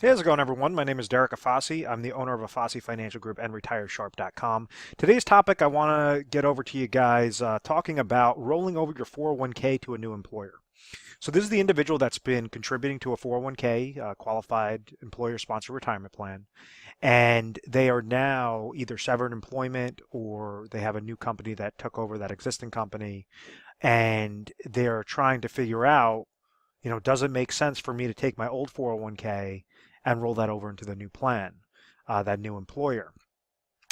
Hey, how's it going, everyone? My name is Derek Afasi. I'm the owner of Afasi Financial Group and RetireSharp.com. Today's topic I want to get over to you guys talking about rolling over your 401k to a new employer. So this is the individual that's been contributing to a 401k, qualified employer-sponsored retirement plan, and they are now either severed employment or they have a new company that took over that existing company, and they're trying to figure out, does it make sense for me to take my old 401k and roll that over into the new plan, that new employer?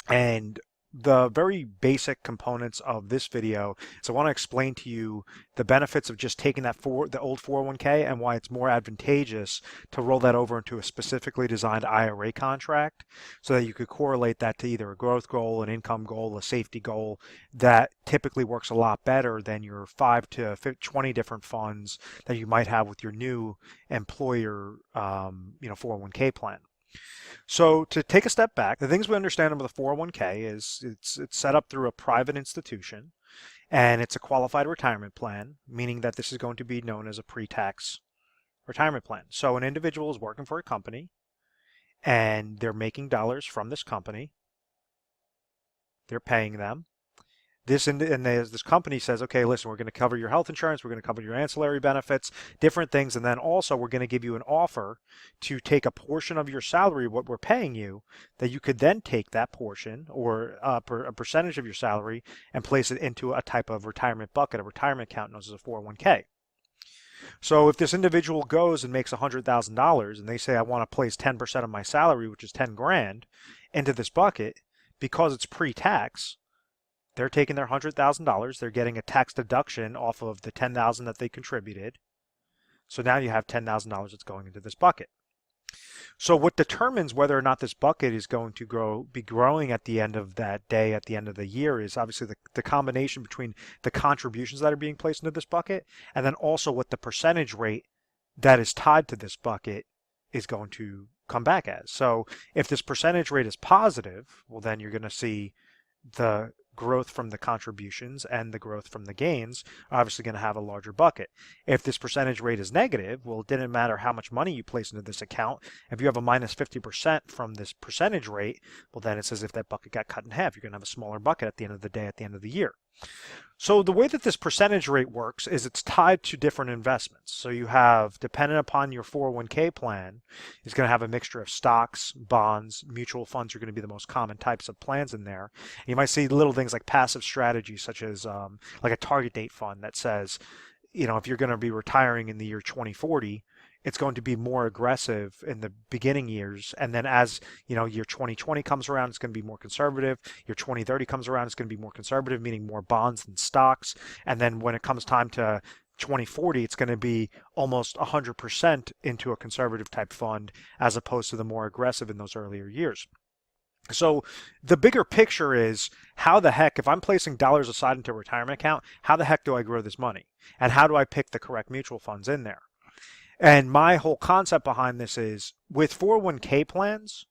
And the very basic components of this video is I want to explain to you the benefits of just taking the old 401k and why it's more advantageous to roll that over into a specifically designed IRA contract so that you could correlate that to either a growth goal, an income goal, a safety goal that typically works a lot better than your 5 to 20 different funds that you might have with your new employer 401k plan. So to take a step back, the things we understand about the 401k is it's set up through a private institution and it's a qualified retirement plan, meaning that this is going to be known as a pre-tax retirement plan. So an individual is working for a company and they're making dollars from this company. They're paying them. This company says, okay, listen, we're going to cover your health insurance, we're going to cover your ancillary benefits, different things, and then also we're going to give you an offer to take a portion of your salary, what we're paying you, that you could then take that portion or a percentage of your salary and place it into a type of retirement bucket, a retirement account known as a 401k. So if this individual goes and makes $100,000 and they say, I want to place 10% of my salary, which is 10 grand, into this bucket, because it's pre-tax, they're taking their $100,000. They're getting a tax deduction off of the $10,000 that they contributed. So now you have $10,000 that's going into this bucket. So what determines whether or not this bucket is going to be growing at the end of that day, at the end of the year, is obviously the combination between the contributions that are being placed into this bucket and then also what the percentage rate that is tied to this bucket is going to come back as. So if this percentage rate is positive, well, then you're going to see the growth from the contributions and the growth from the gains are obviously going to have a larger bucket. If this percentage rate is negative, well, it didn't matter how much money you place into this account. If you have a minus 50% from this percentage rate, well, then it's as if that bucket got cut in half. You're going to have a smaller bucket at the end of the day, at the end of the year. So the way that this percentage rate works is it's tied to different investments. So you have, dependent upon your 401k plan, is going to have a mixture of stocks, bonds, mutual funds are going to be the most common types of plans in there. You might see little things like passive strategies, such as like a target date fund that says, if you're going to be retiring in the year 2040, it's going to be more aggressive in the beginning years. And then as, year 2020 comes around, it's going to be more conservative. Year 2030 comes around, it's going to be more conservative, meaning more bonds than stocks. And then when it comes time to 2040, it's going to be almost 100% into a conservative type fund as opposed to the more aggressive in those earlier years. So the bigger picture is how the heck, if I'm placing dollars aside into a retirement account, how the heck do I grow this money? And how do I pick the correct mutual funds in there? And my whole concept behind this is with 401k plans,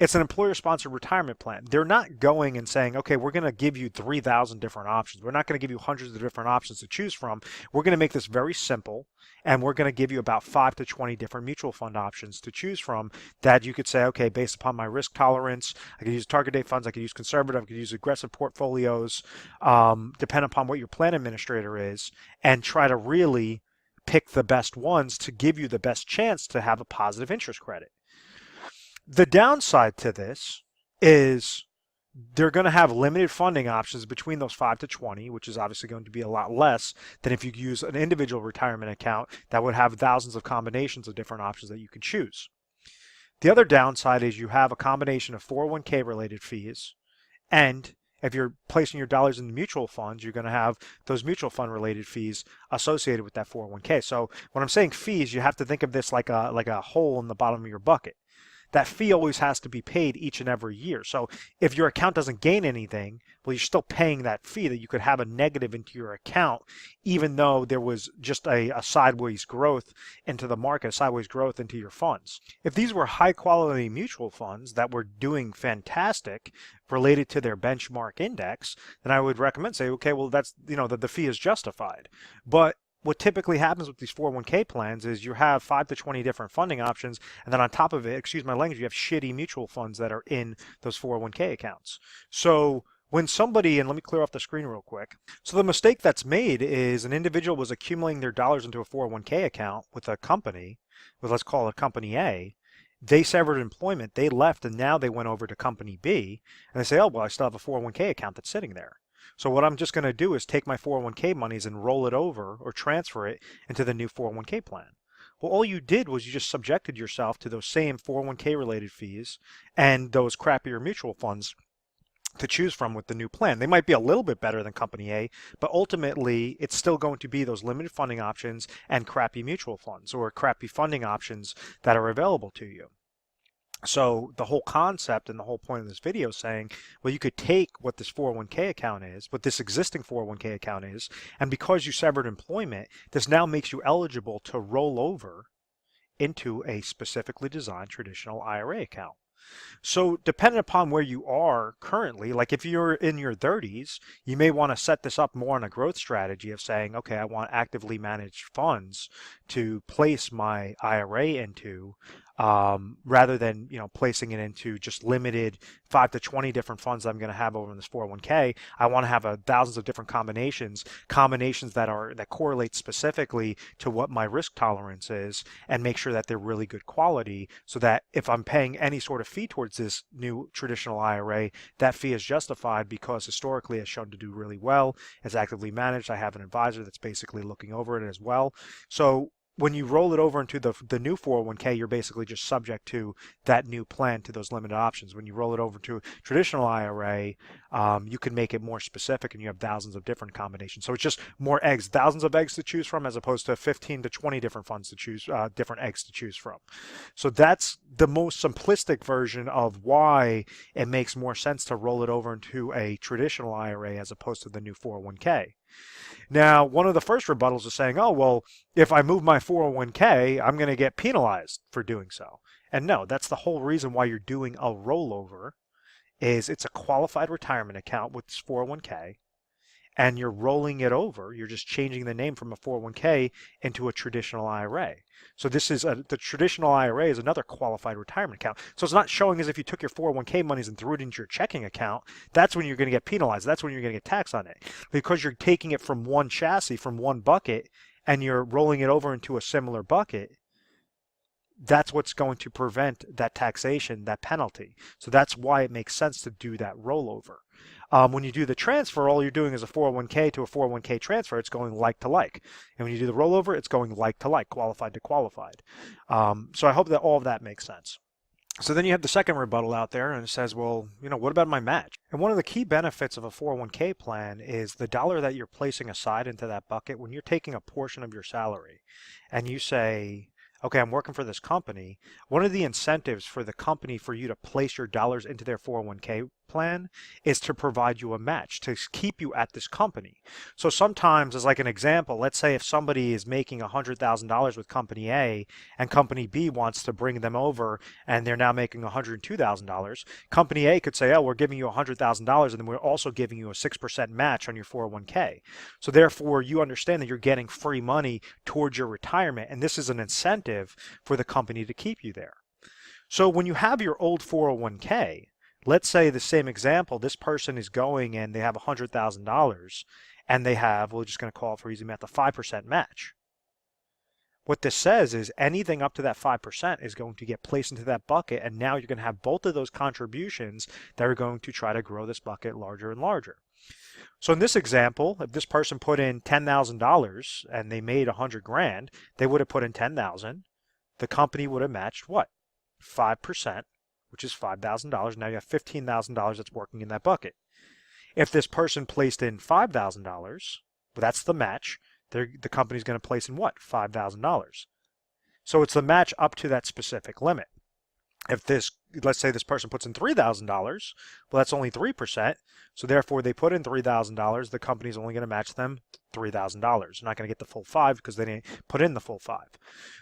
it's an employer-sponsored retirement plan. They're not going and saying, okay, we're going to give you 3,000 different options. We're not going to give you hundreds of different options to choose from. We're going to make this very simple, and we're going to give you about 5 to 20 different mutual fund options to choose from that you could say, okay, based upon my risk tolerance, I could use target date funds, I could use conservative, I could use aggressive portfolios, depending upon what your plan administrator is, and try to really pick the best ones to give you the best chance to have a positive interest credit. The downside to this is they're going to have limited funding options between those 5 to 20, which is obviously going to be a lot less than if you use an individual retirement account that would have thousands of combinations of different options that you could choose. The other downside is you have a combination of 401k related fees, and if you're placing your dollars in the mutual funds, you're going to have those mutual fund related fees associated with that 401k. So when I'm saying fees, you have to think of this like a hole in the bottom of your bucket. That fee always has to be paid each and every year. So if your account doesn't gain anything, well, you're still paying that fee that you could have a negative into your account, even though there was just a sideways growth into the market, a sideways growth into your funds. If these were high quality mutual funds that were doing fantastic related to their benchmark index, then I would recommend say, okay, well, that's, the fee is justified. But what typically happens with these 401k plans is you have 5 to 20 different funding options, and then on top of it, excuse my language, you have shitty mutual funds that are in those 401k accounts. So when somebody, and let me clear off the screen real quick. So the mistake that's made is an individual was accumulating their dollars into a 401k account with a company, with let's call it company A. They severed employment, they left, and now they went over to company B, and they say, oh, well, I still have a 401k account that's sitting there. So what I'm just going to do is take my 401k monies and roll it over or transfer it into the new 401k plan. Well, all you did was you just subjected yourself to those same 401k related fees and those crappier mutual funds to choose from with the new plan. They might be a little bit better than company A, but ultimately it's still going to be those limited funding options and crappy mutual funds or crappy funding options that are available to you. So the whole concept and the whole point of this video is saying, well, you could take what this 401k account is, what this existing 401k account is, and because you severed employment, this now makes you eligible to roll over into a specifically designed traditional IRA account. So depending upon where you are currently, like if you're in your 30s, you may want to set this up more on a growth strategy of saying, okay, I want actively managed funds to place my IRA into, rather than placing it into just limited 5 to 20 different funds that I'm going to have over in this 401k. I want to have thousands of different combinations that correlate specifically to what my risk tolerance is, and make sure that they're really good quality, so that if I'm paying any sort of fee towards this new traditional IRA, that fee is justified because historically it's shown to do really well. It's actively managed. I have an advisor that's basically looking over it as well. So when you roll it over into the new 401k, you're basically just subject to that new plan, to those limited options. When you roll it over to traditional IRA, you can make it more specific, and you have thousands of different combinations. So it's just more eggs, thousands of eggs to choose from, as opposed to 15 to 20 different funds to choose, different eggs to choose from. So that's the most simplistic version of why it makes more sense to roll it over into a traditional IRA as opposed to the new 401k. Now, one of the first rebuttals is saying, oh, well, if I move my 401k, I'm going to get penalized for doing so. And no, that's the whole reason why you're doing a rollover, is it's a qualified retirement account with this 401k, and you're rolling it over. You're just changing the name from a 401k into a traditional IRA. So this is the traditional IRA is another qualified retirement account. So it's not showing as if you took your 401k monies and threw it into your checking account. That's when you're going to get penalized. That's when you're going to get taxed on it, because you're taking it from one chassis, from one bucket, and you're rolling it over into a similar bucket. That's what's going to prevent that taxation, that penalty. So that's why it makes sense to do that rollover. When you do the transfer, all you're doing is a 401k to a 401k transfer. It's going like to like. And when you do the rollover, it's going like to like, qualified to qualified. So I hope that all of that makes sense. So then you have the second rebuttal out there, and it says, well, what about my match? And one of the key benefits of a 401k plan is the dollar that you're placing aside into that bucket. When you're taking a portion of your salary and you say, okay, I'm working for this company, one of the incentives for the company for you to place your dollars into their 401k plan is to provide you a match, to keep you at this company. So sometimes, as like an example, let's say if somebody is making $100,000 with company A and company B wants to bring them over and they're now making $102,000, company A could say, oh, we're giving you $100,000 and then we're also giving you a 6% match on your 401k. So therefore, you understand that you're getting free money towards your retirement, and this is an incentive for the company to keep you there. So when you have your old 401k, let's say the same example, this person is going and they have $100,000 and they have, we're just going to call it for easy math, a 5% match. What this says is anything up to that 5% is going to get placed into that bucket, and now you're going to have both of those contributions that are going to try to grow this bucket larger and larger. So in this example, if this person put in $10,000 and they made $100,000, they would have put in $10,000. The company would have matched what? 5%. Which is $5,000. Now you have $15,000 that's working in that bucket. If this person placed in $5,000, well, that's the match. The company's going to place in what? $5,000. So it's the match up to that specific limit. If this let's say this person puts in $3,000. Well, that's only 3%. So therefore, they put in $3,000. The company's only going to match them $3,000. They're not going to get the full five because they didn't put in the full five.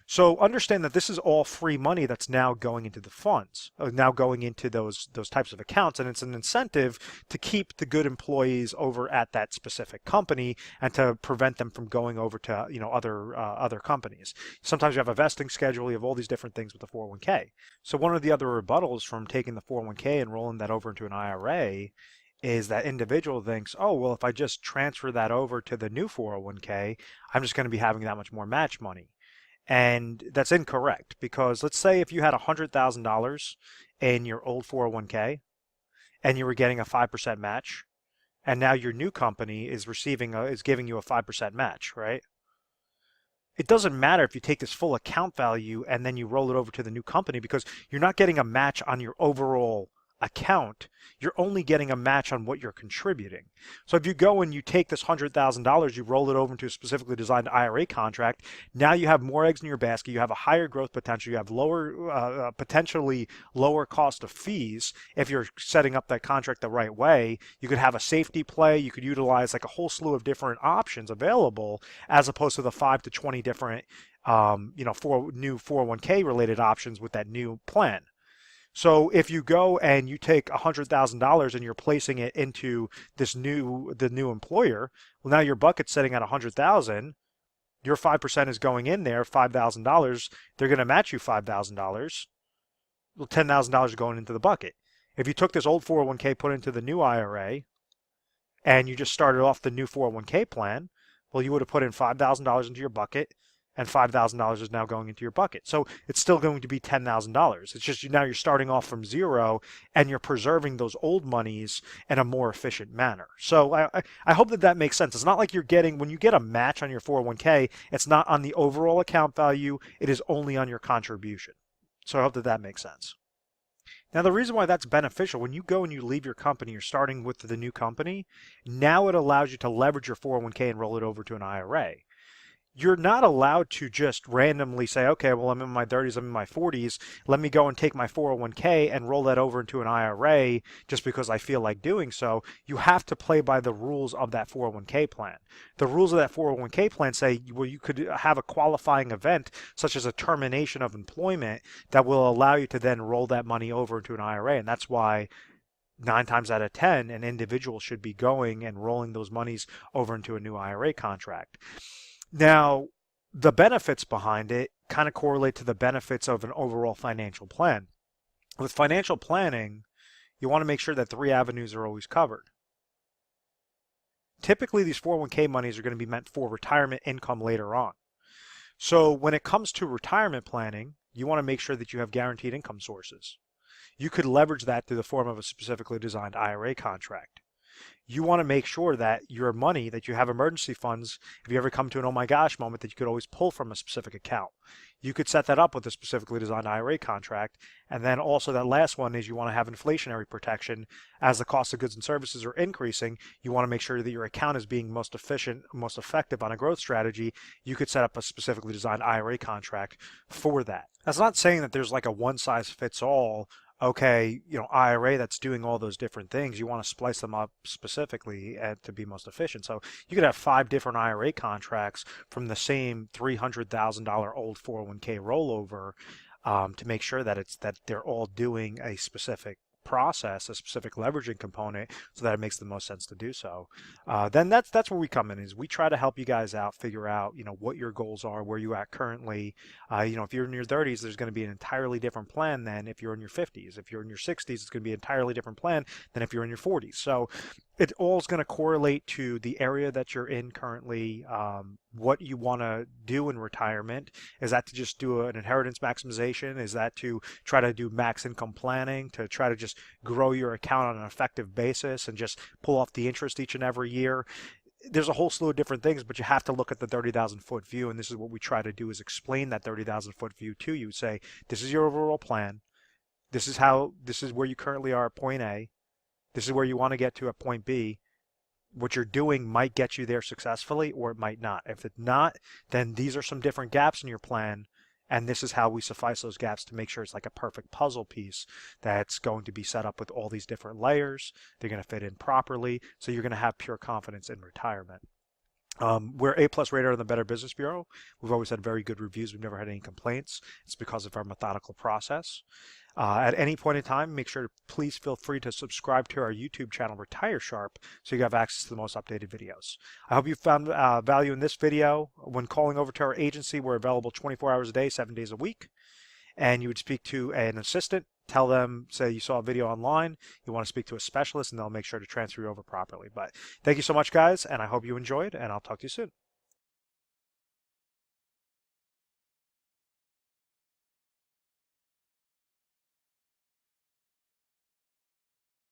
So understand that this is all free money that's now going into the funds, now going into those types of accounts, and it's an incentive to keep the good employees over at that specific company and to prevent them from going over to other companies. Sometimes you have a vesting schedule, you have all these different things with the 401k. So one of the other rebuttals from taking the 401k and rolling that over into an IRA is that individual thinks, oh, well, if I just transfer that over to the new 401k, I'm just going to be having that much more match money. And that's incorrect, because let's say if you had $100,000 in your old 401k and you were getting a 5% match, and now your new company is giving you a 5% match, right? It doesn't matter if you take this full account value and then you roll it over to the new company, because you're not getting a match on your overall account. You're only getting a match on what you're contributing. So if you go and you take this $100,000, you roll it over into a specifically designed IRA contract, now you have more eggs in your basket, you have a higher growth potential, you have lower, potentially lower cost of fees. If you're setting up that contract the right way, you could have a safety play, you could utilize like a whole slew of different options available, as opposed to the 5 to 20 different new 401k related options with that new plan. So if you go and you take $100,000 and you're placing it into the new employer, well, now your bucket's sitting at $100,000. Your 5% is going in there, $5,000. They're going to match you $5,000. Well, $10,000 is going into the bucket. If you took this old 401k, put it into the new IRA, and you just started off the new 401k plan, well, you would have put in $5,000 into your bucket, and $5,000 is now going into your bucket. So it's still going to be $10,000. It's just now you're starting off from zero and you're preserving those old monies in a more efficient manner. So I hope that makes sense. It's not like you're getting, when you get a match on your 401k, it's not on the overall account value, it is only on your contribution. So I hope that makes sense. Now, the reason why that's beneficial, when you go and you leave your company, you're starting with the new company, now it allows you to leverage your 401k and roll it over to an IRA. You're not allowed to just randomly say, okay, well, I'm in my 30s, I'm in my 40s, let me go and take my 401k and roll that over into an IRA just because I feel like doing so. You have to play by the rules of that 401k plan. The rules of that 401k plan say, well, you could have a qualifying event, such as a termination of employment, that will allow you to then roll that money over into an IRA. And that's why 9 times out of 10, an individual should be going and rolling those monies over into a new IRA contract. Now, the benefits behind it kind of correlate to the benefits of an overall financial plan. With financial planning, you want to make sure that 3 avenues are always covered. Typically, these 401k monies are going to be meant for retirement income later on. So when it comes to retirement planning, you want to make sure that you have guaranteed income sources. You could leverage that through the form of a specifically designed IRA contract. You want to make sure that your money, that you have emergency funds, if you ever come to an oh my gosh moment, that you could always pull from a specific account. You could set that up with a specifically designed IRA contract. And then also that last one is you want to have inflationary protection. As the cost of goods and services are increasing, you want to make sure that your account is being most efficient, most effective on a growth strategy. You could set up a specifically designed IRA contract for that. That's not saying that there's like a one size fits all. Okay, IRA that's doing all those different things, you want to splice them up specifically to be most efficient. So you could have 5 different IRA contracts from the same $300,000 old 401k rollover to make sure that they're all doing a specific process, a specific leveraging component, so that it makes the most sense to do so. Then that's where we come in, is we try to help you guys out, figure out what your goals are, where you're at currently. If you're in your 30s, there's going to be an entirely different plan than if you're in your 50s. If you're in your 60s, it's going to be an entirely different plan than if you're in your 40s. So it all is going to correlate to the area that you're in currently, what you want to do in retirement. Is that to just do an inheritance maximization? Is that to try to do max income planning, to try to just grow your account on an effective basis and just pull off the interest each and every year? There's a whole slew of different things, but you have to look at the 30,000 foot view, and this is what we try to do, is explain that 30,000 foot view to you. Say, this is your overall plan. This is where you currently are at point A. This is where you want to get to at point B. What you're doing might get you there successfully, or it might not. If it's not, then these are some different gaps in your plan, And this is how we suffice those gaps to make sure it's like a perfect puzzle piece that's going to be set up with all these different layers. They're going to fit in properly. So you're going to have pure confidence in retirement. We're A+ rated on the Better Business Bureau. We've always had very good reviews. We've never had any complaints. It's because of our methodical process. At any point in time, make sure to please feel free to subscribe to our YouTube channel, Retire Sharp, so you have access to the most updated videos. I hope you found value in this video. When calling over to our agency, we're available 24 hours a day, 7 days a week. And you would speak to an assistant, tell them, say you saw a video online, you want to speak to a specialist, and they'll make sure to transfer you over properly. But thank you so much, guys, and I hope you enjoyed, and I'll talk to you soon.